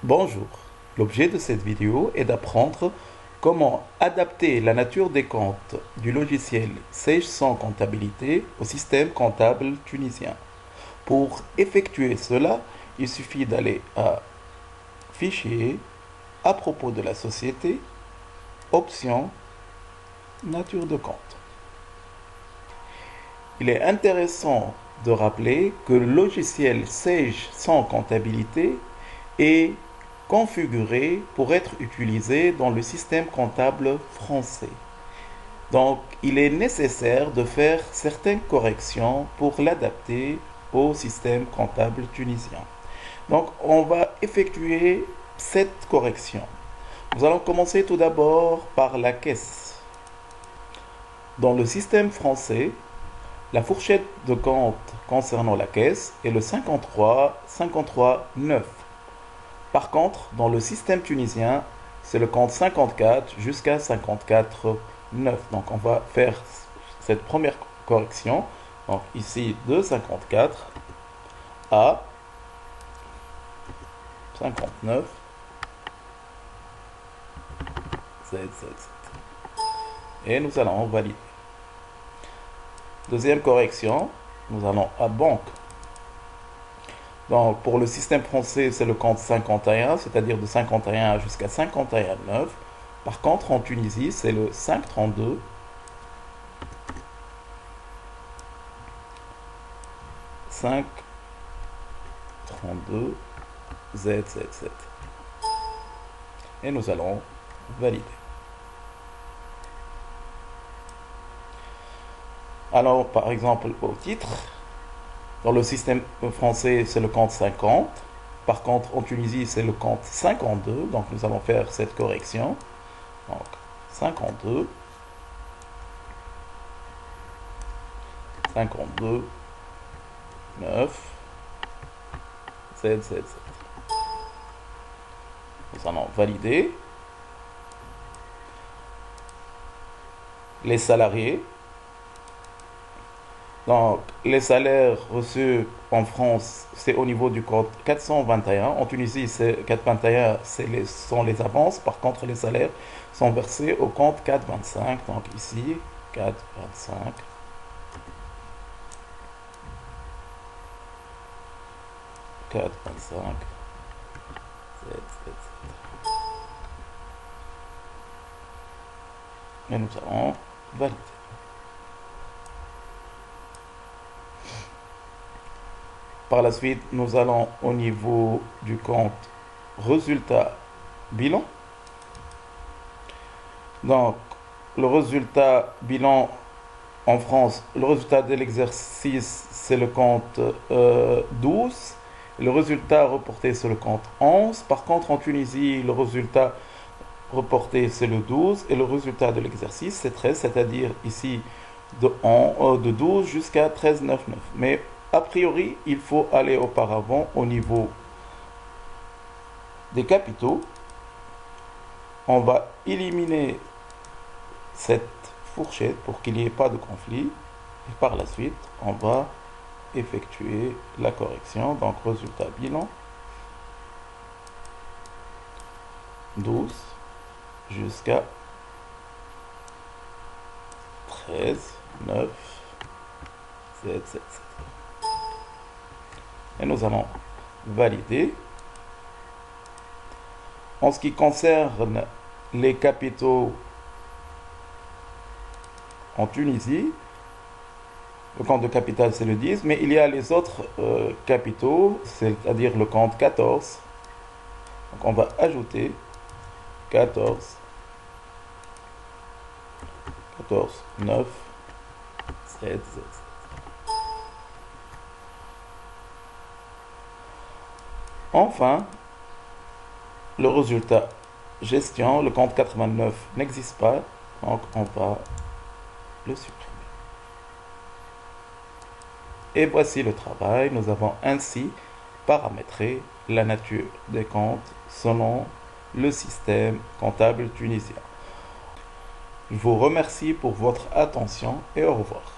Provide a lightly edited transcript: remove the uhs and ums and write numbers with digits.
Bonjour, l'objet de cette vidéo est d'apprendre comment adapter la nature des comptes du logiciel Sage 100 Comptabilité au système comptable tunisien. Pour effectuer cela, il suffit d'aller à Fichier, à propos de la société, Options, Nature de compte. Il est intéressant de rappeler que le logiciel Sage 100 Comptabilité est configuré pour être utilisé dans le système comptable français. Donc, il est nécessaire de faire certaines corrections pour l'adapter au système comptable tunisien. Donc, on va effectuer cette correction. Nous allons commencer tout d'abord par la caisse. Dans le système français, la fourchette de compte concernant la caisse est le 53 53 9. Par contre, dans le système tunisien, c'est le compte 54 jusqu'à 54 9. Donc, on va faire cette première correction. Donc, ici, de 54 à 59 ZZ. Et nous allons valider. Deuxième correction, nous allons à banque. Donc, pour le système français, c'est le compte 51, c'est-à-dire de 51 jusqu'à 51,9. Par contre, en Tunisie, c'est le 532 532 ZZ7. Et nous allons valider. Alors, par exemple, au titre, dans le système français, c'est le compte 50. Par contre, en Tunisie, c'est le compte 52. Donc, nous allons faire cette correction. Donc, 52, 52, 9, ZZ. Nous allons valider. Les salariés. Donc, les salaires reçus en France, c'est au niveau du compte 421. En Tunisie, c'est 421, sont les avances. Par contre, les salaires sont versés au compte 425. Donc, ici, 425. 425. Et nous allons valider. Par la suite, nous allons au niveau du compte résultat bilan. Donc, le résultat bilan en France, le résultat de l'exercice, c'est le compte 12. Le résultat reporté, c'est le compte 11. Par contre, en Tunisie, le résultat reporté, c'est le 12. Et le résultat de l'exercice, c'est 13, c'est-à-dire ici de 12 jusqu'à 13,99. Mais a priori, il faut aller auparavant au niveau des capitaux. On va éliminer cette fourchette pour qu'il n'y ait pas de conflit. Et par la suite, on va effectuer la correction. Donc, résultat bilan 12 jusqu'à 13, 9, 7, 7, 7. Et nous allons valider. En ce qui concerne les capitaux en Tunisie, le compte de capital c'est le 10, mais il y a les autres capitaux, c'est-à-dire le compte 14. Donc on va ajouter 14, 14, 9, 7, 7. Enfin, le résultat gestion, le compte 89 n'existe pas, donc on va le supprimer. Et voici le travail. Nous avons ainsi paramétré la nature des comptes selon le système comptable tunisien. Je vous remercie pour votre attention et au revoir.